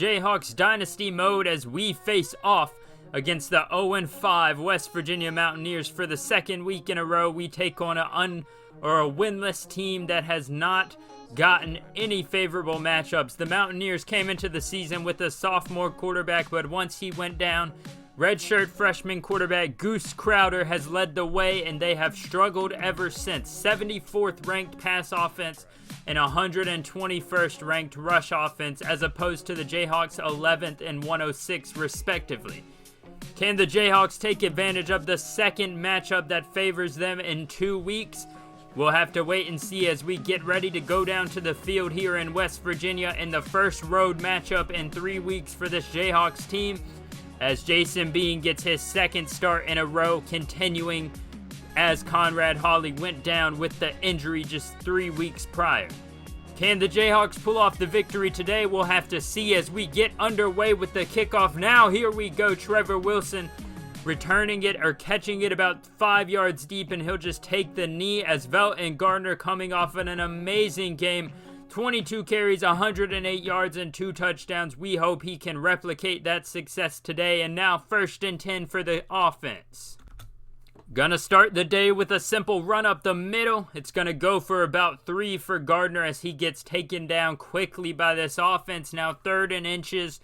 Jayhawks Dynasty mode as we face off against the 0-5 West Virginia Mountaineers. For the second week in a row, we take on a winless team that has not gotten any favorable matchups. The Mountaineers came into the season with a sophomore quarterback, but once he went down, redshirt freshman quarterback Goose Crowder has led the way, and they have struggled ever since. 74th ranked pass offense and 121st ranked rush offense, as opposed to the Jayhawks 11th and 106 respectively. Can the Jayhawks take advantage of the second matchup that favors them in 2 weeks? We'll have to wait and see as we get ready to go down to the field here in West Virginia in the first road matchup in 3 weeks for this Jayhawks team, as Jason Bean gets his second start in a row, continuing as Conrad Hawley went down with the injury just 3 weeks prior. Can the Jayhawks pull off the victory today? We'll have to see as we get underway with the kickoff now. Here we go. Trevor Wilson returning it or catching it about 5 yards deep, and he'll just take the knee as Velton Gardner coming off of an amazing game. 22 carries, 108 yards, and 2 touchdowns. We hope he can replicate that success today. And now 1st and 10 for the offense. Gonna start the day with a simple run up the middle. It's gonna go for about 3 for Gardner as he gets taken down quickly by this offense. Now 3rd and inches.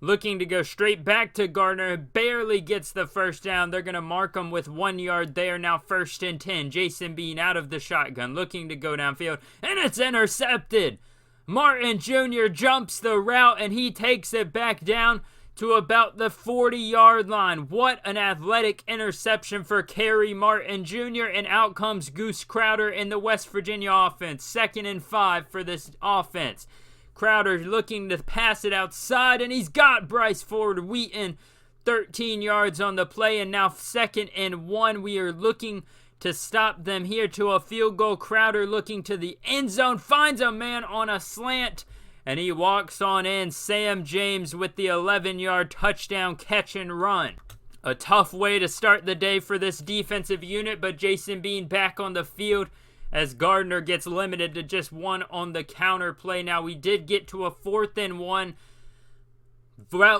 Looking to go straight back to Gardner. Barely gets the first down. They're gonna mark him with 1 yard there. Now 1st and 10. Jason Bean out of the shotgun. Looking to go downfield. And it's intercepted. Martin Jr. jumps the route and he takes it back down to about the 40-yard line. What an athletic interception for Kerry Martin Jr. And out comes Goose Crowder in the West Virginia offense. 2nd and 5 for this offense. Crowder looking to pass it outside, and he's got Bryce Ford Wheaton 13 yards on the play, and now 2nd and 1. We are looking to stop them here to a field goal. Crowder looking to the end zone, finds a man on a slant, and he walks on in. Sam James with the 11-yard touchdown catch and run. A tough way to start the day for this defensive unit, but Jason Bean back on the field as Gardner gets limited to just 1 on the counter play. Now we did get to a 4th and 1.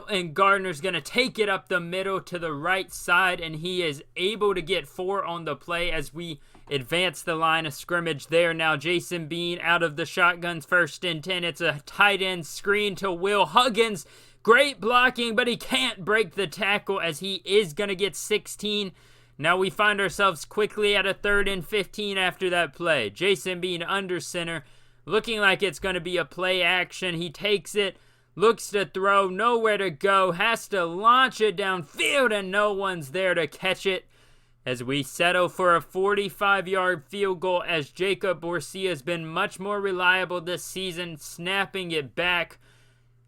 And Gardner's going to take it up the middle to the right side, and he is able to get 4 on the play as we advance the line of scrimmage there. Now Jason Bean out of the shotguns, 1st and 10. It's a tight end screen to Will Huggins. Great blocking, but he can't break the tackle as he is going to get 16. Now we find ourselves quickly at a 3rd and 15 after that play. Jason Bean under center, looking like it's going to be a play action. He takes it, looks to throw, nowhere to go, has to launch it downfield, and no one's there to catch it as we settle for a 45-yard field goal, as Jacob Borsia has been much more reliable this season, snapping it back.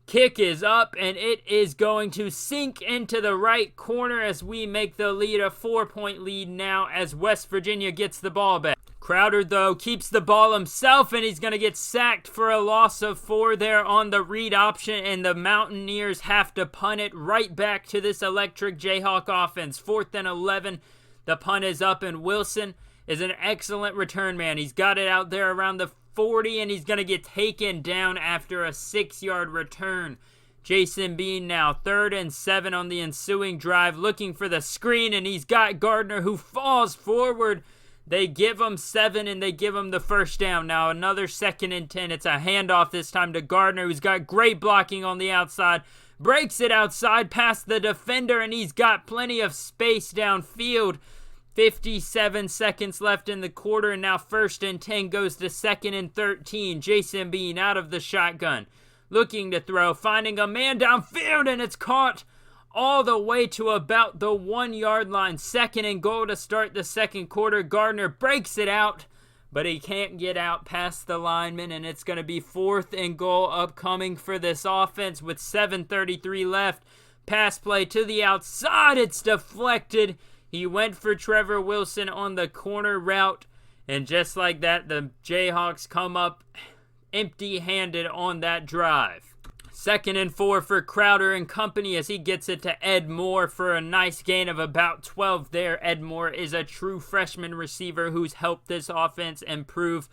Kick is up, and it is going to sink into the right corner as we make the lead a 4-point lead now as West Virginia gets the ball back. Crowder, though, keeps the ball himself, and he's going to get sacked for a loss of 4 there on the read option, and the Mountaineers have to punt it right back to this electric Jayhawk offense. 4th and 11. The punt is up, and Wilson is an excellent return man. He's got it out there around the 40, and he's going to get taken down after a 6-yard return. Jason Bean now 3rd and 7 on the ensuing drive, looking for the screen, and he's got Gardner who falls forward. They give him 7, and they give him the first down. Now another 2nd and 10. It's a handoff this time to Gardner, who's got great blocking on the outside. Breaks it outside past the defender, and he's got plenty of space downfield. 57 seconds left in the quarter, and now 1st and 10 goes to 2nd and 13. Jason Bean out of the shotgun, looking to throw, finding a man downfield, and it's caught all the way to about the 1-yard line. 2nd and goal to start the second quarter. Gardner breaks it out, but he can't get out past the lineman, and it's going to be 4th and goal upcoming for this offense with 7:33 left. Pass play to the outside. It's deflected. He went for Trevor Wilson on the corner route, and just like that, the Jayhawks come up empty-handed on that drive. 2nd and 4 for Crowder and company as he gets it to Ed Moore for a nice gain of about 12 there. Ed Moore is a true freshman receiver who's helped this offense improve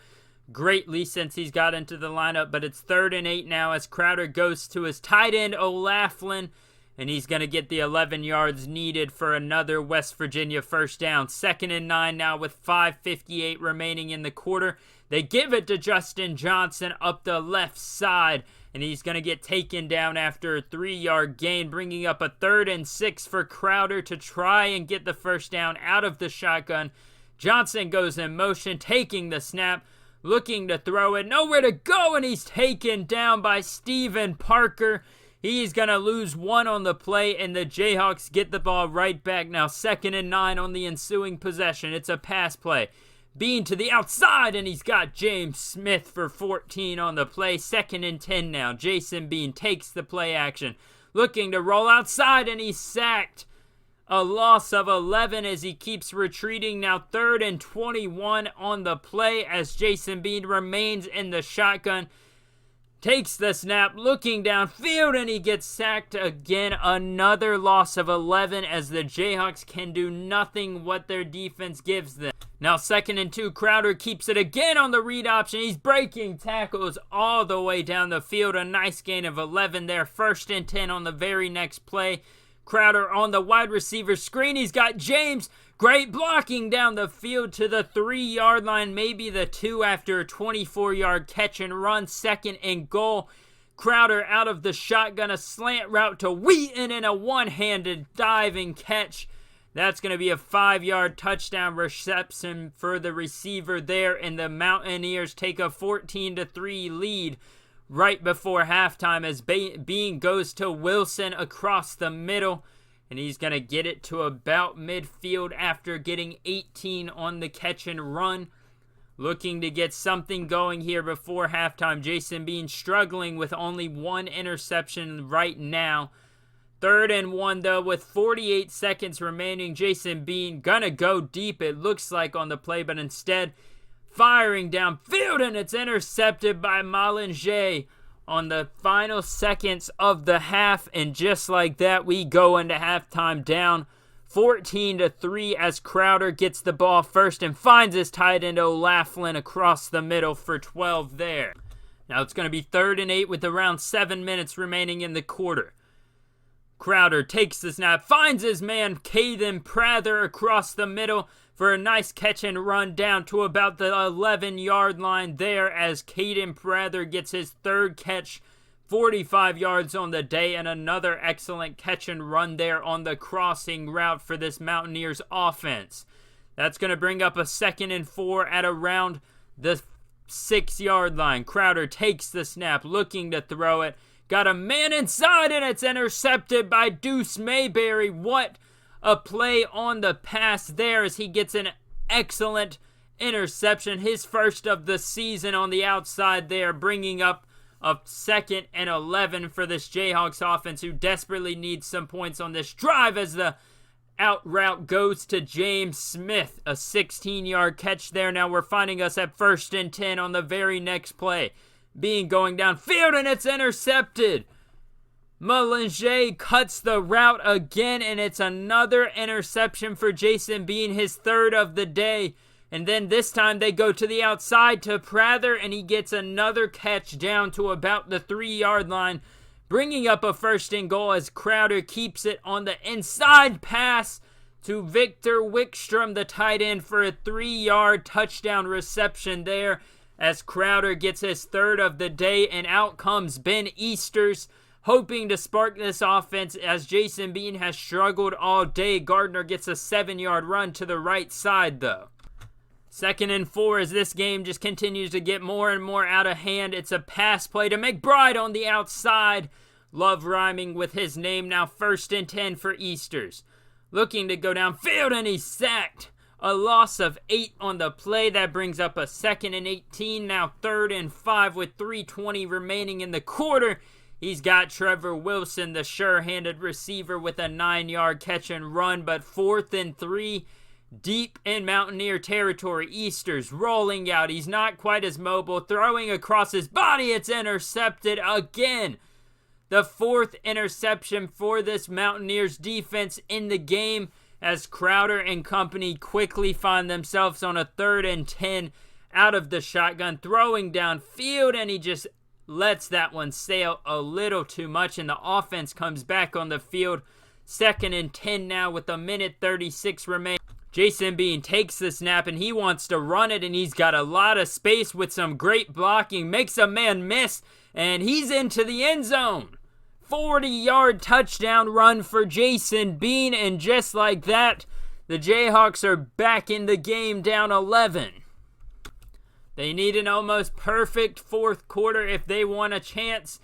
greatly since he's got into the lineup, but it's 3rd and 8 now as Crowder goes to his tight end O'Laughlin, and he's going to get the 11 yards needed for another West Virginia first down. 2nd and 9 now with 5:58 remaining in the quarter. They give it to Justin Johnson up the left side, and he's going to get taken down after a 3-yard gain, bringing up a 3rd and 6 for Crowder to try and get the first down out of the shotgun. Johnson goes in motion, taking the snap, looking to throw it, nowhere to go, and he's taken down by Steven Parker. He's going to lose 1 on the play, and the Jayhawks get the ball right back now. 2nd and 9 on the ensuing possession. It's a pass play. Bean to the outside, and he's got James Smith for 14 on the play. 2nd and 10 now. Jason Bean takes the play action, looking to roll outside, and he's sacked. A loss of 11 as he keeps retreating. Now 3rd and 21 on the play as Jason Bean remains in the shotgun. Takes the snap, looking downfield, and he gets sacked again. Another loss of 11 as the Jayhawks can do nothing what their defense gives them. Now 2nd and 2, Crowder keeps it again on the read option. He's breaking tackles all the way down the field. A nice gain of 11 there. 1st and 10 on the very next play. Crowder on the wide receiver screen. He's got James. Great blocking down the field to the 3-yard line, maybe the 2 after a 24-yard catch and run. 2nd and goal. Crowder out of the shotgun, a slant route to Wheaton and a one-handed diving catch. That's going to be a 5-yard touchdown reception for the receiver there, and the Mountaineers take a 14-3 lead right before halftime as Bean goes to Wilson across the middle, and he's going to get it to about midfield after getting 18 on the catch and run. Looking to get something going here before halftime. Jason Bean struggling with only 1 interception right now. 3rd and 1 though with 48 seconds remaining. Jason Bean gonna go deep, it looks like, on the play, but instead firing downfield, and it's intercepted by Malingé on the final seconds of the half, and just like that we go into halftime down 14-3 as Crowder gets the ball first and finds his tight end O'Laughlin across the middle for 12 there. Now it's going to be 3rd and 8 with around 7 minutes remaining in the quarter. Crowder takes the snap, finds his man Caden Prather across the middle for a nice catch and run down to about the 11-yard line there as Caden Prather gets his 3rd catch, 45 yards on the day, and another excellent catch and run there on the crossing route for this Mountaineers offense. That's going to bring up a 2nd and 4 at around the 6-yard line. Crowder takes the snap, looking to throw it. Got a man inside, and it's intercepted by Deuce Mayberry. What a play on the pass there as he gets an excellent interception. His first of the season on the outside there, bringing up a 2nd and 11 for this Jayhawks offense, who desperately needs some points on this drive as the out route goes to James Smith. A 16-yard catch there. Now we're finding us at 1st and 10 on the very next play. Bean going downfield, and it's intercepted. Malingé cuts the route again, and it's another interception for Jason Bean, his 3rd of the day. And then this time they go to the outside to Prather, and he gets another catch down to about the 3-yard line, bringing up a 1st and goal as Crowder keeps it on the inside pass to Victor Wickstrom, the tight end, for a 3-yard touchdown reception there as Crowder gets his 3rd of the day, and out comes Ben Easters, hoping to spark this offense as Jason Bean has struggled all day. Gardner gets a 7-yard run to the right side though. 2nd and 4 as this game just continues to get more and more out of hand. It's a pass play to McBride on the outside. Love rhyming with his name. Now 1st and 10 for Easters. Looking to go downfield, and he's sacked. A loss of 8 on the play. That brings up a 2nd and 18. Now 3rd and 5 with 3:20 remaining in the quarter. He's got Trevor Wilson, the sure-handed receiver, with a 9-yard catch and run, but 4th and 3 deep in Mountaineer territory. Easters rolling out. He's not quite as mobile. Throwing across his body. It's intercepted again. The 4th interception for this Mountaineers defense in the game as Crowder and company quickly find themselves on a 3rd and 10 out of the shotgun, throwing downfield, and he just lets that one sail a little too much, and the offense comes back on the field. 2nd and 10 now with 1:36 remaining. Jason Bean takes the snap, and he wants to run it, and he's got a lot of space with some great blocking, makes a man miss, and he's into the end zone. 40-yard touchdown run for Jason Bean, and just like that, the Jayhawks are back in the game, down 11. They need an almost perfect fourth quarter if they want a chance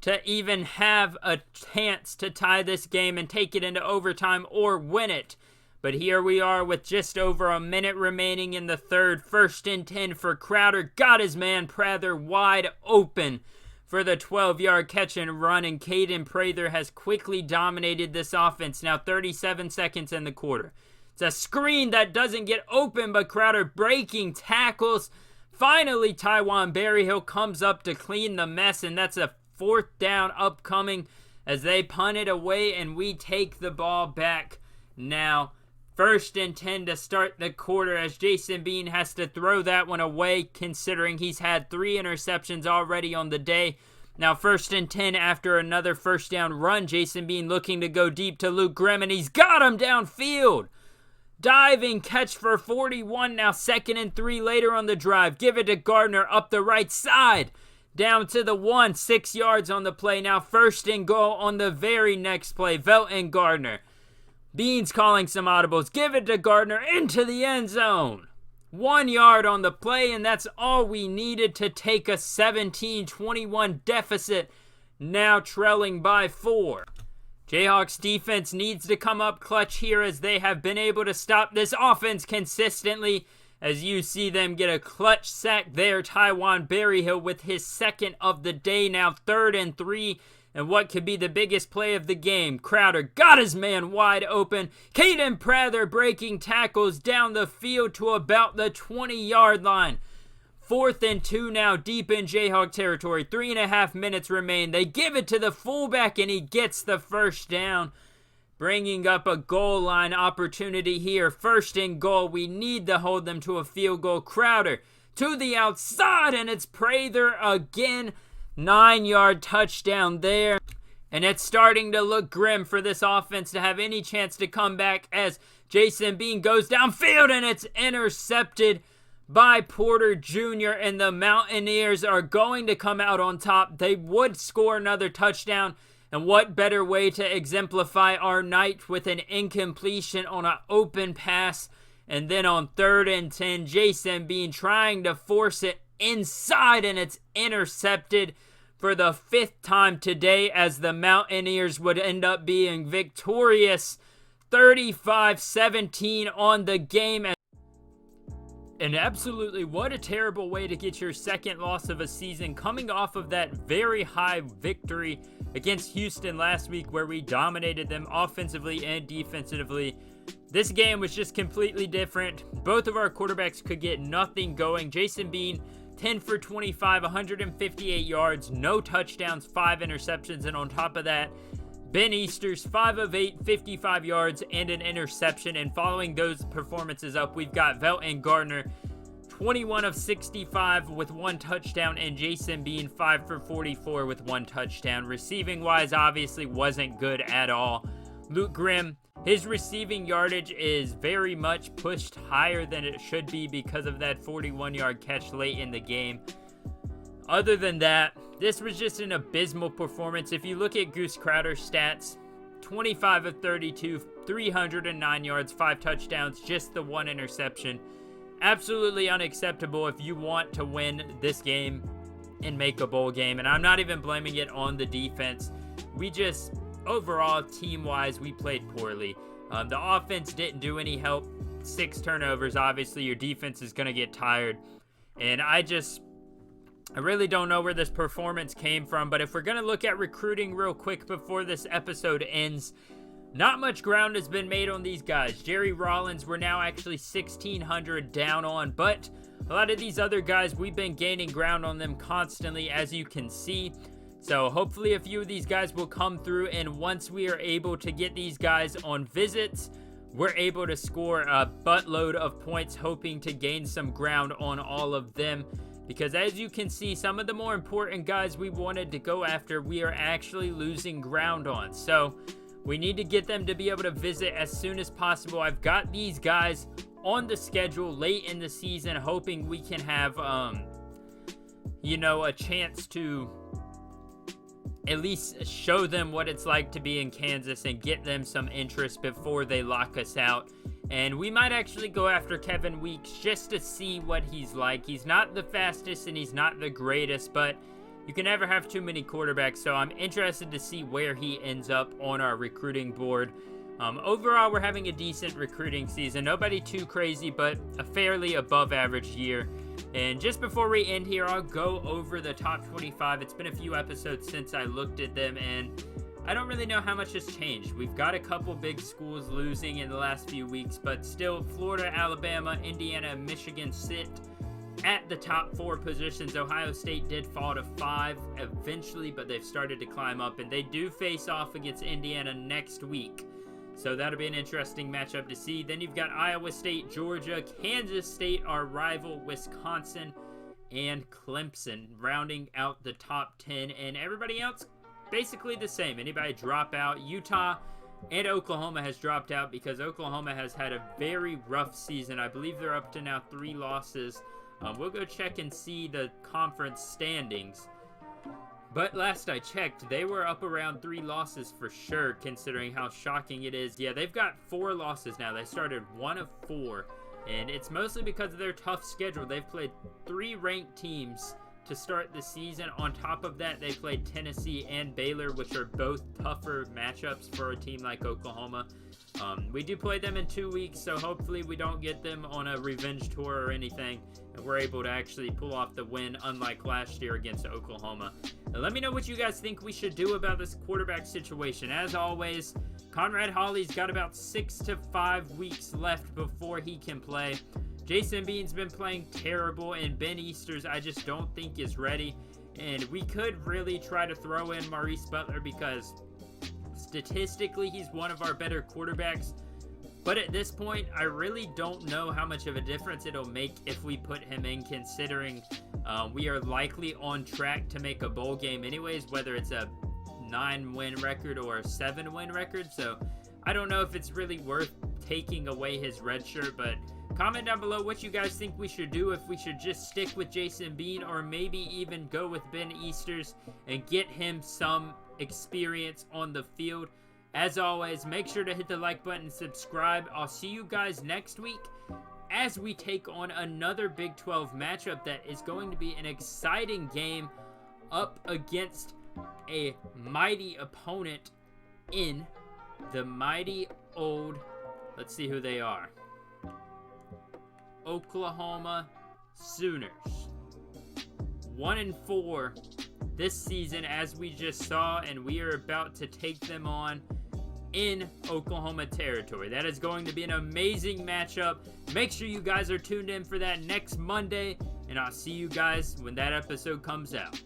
to even have a chance to tie this game and take it into overtime or win it. But here we are with just over a minute remaining in the third. 1st and 10 for Crowder. Got his man Prather wide open for the 12-yard catch and run, and Caden Prather has quickly dominated this offense. Now 37 seconds in the quarter. It's a screen that doesn't get open, but Crowder breaking tackles. Finally, Tywan Berryhill comes up to clean the mess, and that's a 4th down upcoming as they punt it away, and we take the ball back now. 1st and 10 to start the quarter as Jason Bean has to throw that one away, considering he's had 3 interceptions already on the day. Now 1st and 10 after another 1st down run. Jason Bean looking to go deep to Luke Grimm, and he's got him downfield. Diving catch for 41. Now 2nd and 3 later on the drive. Give it to Gardner up the right side. Down to the 1, 6 yards on the play. Now 1st and goal on the very next play. Velton Gardner. Beans calling some audibles. Give it to Gardner into the end zone. 1 yard on the play, and that's all we needed to take a 17-21 deficit. Now trailing by 4. Jayhawks defense needs to come up clutch here as they have been able to stop this offense consistently. As you see them get a clutch sack there. Tywan Berryhill with his 2nd of the day. Now 3rd and 3. And what could be the biggest play of the game? Crowder got his man wide open. Caden Prather breaking tackles down the field to about the 20-yard line. 4th and 2 now deep in Jayhawk territory. 3.5 minutes remain. They give it to the fullback, and he gets the 1st down. Bringing up a goal line opportunity here. 1st and goal. We need to hold them to a field goal. Crowder to the outside, and it's Prather again. 9-yard touchdown there. And it's starting to look grim for this offense to have any chance to come back as Jason Bean goes downfield, and it's intercepted by Porter Jr. And the Mountaineers are going to come out on top. They would score another touchdown. And what better way to exemplify our night with an incompletion on an open pass. And then on 3rd and 10, Jason Bean trying to force it inside, and it's intercepted for the 5th time today as the Mountaineers would end up being victorious 35-17 on the game. And absolutely, what a terrible way to get your 2nd loss of a season, coming off of that very high victory against Houston last week where we dominated them offensively and defensively. This game was just completely different. Both of our quarterbacks could get nothing going. Jason Bean, 10 for 25, 158 yards, no touchdowns, 5 interceptions, and on top of that, Ben Easters, 5 of 8, 55 yards, and an interception. And following those performances up, we've got Velton Gardner, 21 of 65 with 1 touchdown, and Jason Bean, 5 for 44 with 1 touchdown. Receiving-wise, obviously wasn't good at all. Luke Grimm, his receiving yardage is very much pushed higher than it should be because of that 41-yard catch late in the game. Other than that, this was just an abysmal performance. If you look at Goose Crowder's stats, 25 of 32, 309 yards, 5 touchdowns, just the 1 interception. Absolutely unacceptable if you want to win this game and make a bowl game. And I'm not even blaming it on the defense. We just, overall, team-wise, we played poorly. The offense didn't do any help. 6 turnovers, obviously, your defense is going to get tired. And I really don't know where this performance came from, but if we're going to look at recruiting real quick before this episode ends, not much ground has been made on these guys. Jerry Rollins, we're now actually 1,600 down on, but a lot of these other guys, we've been gaining ground on them constantly, as you can see. So hopefully a few of these guys will come through, and once we are able to get these guys on visits, we're able to score a buttload of points, hoping to gain some ground on all of them. Because as you can see, some of the more important guys we wanted to go after, we are actually losing ground on. So we need to get them to be able to visit as soon as possible. I've got these guys on the schedule late in the season, hoping we can have, a chance to at least show them what it's like to be in Kansas and get them some interest before they lock us out. And we might actually go after Kevin Weeks just to see what he's like. He's not the fastest and he's not the greatest, but you can never have too many quarterbacks, so I'm interested to see where he ends up on our recruiting board. Overall, we're having a decent recruiting season. Nobody too crazy, but a fairly above average year. And just before we end here, I'll go over the top 25. It's been a few episodes since I looked at them, and I don't really know how much has changed. We've got a couple big schools losing in the last few weeks, but still Florida, Alabama, Indiana, and Michigan sit at the top 4 positions. Ohio State did fall to 5 eventually, but they've started to climb up, and they do face off against Indiana next week. So that'll be an interesting matchup to see. Then you've got Iowa State, Georgia, Kansas State, our rival, Wisconsin, and Clemson rounding out the top 10, and everybody else basically the same. Anybody drop out? Utah and Oklahoma has dropped out because Oklahoma has had a very rough season. I believe they're up to now 3 losses. We'll go check and see the conference standings. But last I checked, they were up around 3 losses for sure, considering how shocking it is. Yeah, they've got 4 losses now. They started 1 of 4, and it's mostly because of their tough schedule. They've played 3 ranked teams to start the season. On top of that, they played Tennessee and Baylor, which are both tougher matchups for a team like Oklahoma. We do play them in 2 weeks, so hopefully we don't get them on a revenge tour or anything, and we're able to actually pull off the win, unlike last year against Oklahoma. Now, let me know what you guys think we should do about this quarterback situation. As always, Conrad Hawley's got about 6 to 5 weeks left before he can play. Jason Bean's been playing terrible, and Ben Easters I just don't think is ready. And we could really try to throw in Maurice Butler because statistically he's one of our better quarterbacks. But at this point, I really don't know how much of a difference it'll make if we put him in, considering we are likely on track to make a bowl game anyways, whether it's a 9-win record or a 7-win record. So I don't know if it's really worth taking away his red shirt, but comment down below what you guys think we should do, if we should just stick with Jason Bean or maybe even go with Ben Easters and get him some experience on the field. As always, make sure to hit the like button and subscribe. I'll see you guys next week as we take on another Big 12 matchup that is going to be an exciting game up against a mighty opponent in the mighty old, let's see who they are, Oklahoma Sooners. 1-4 this season, as we just saw, and we are about to take them on in Oklahoma territory. That is going to be an amazing matchup. Make sure you guys are tuned in for that next Monday, and I'll see you guys when that episode comes out.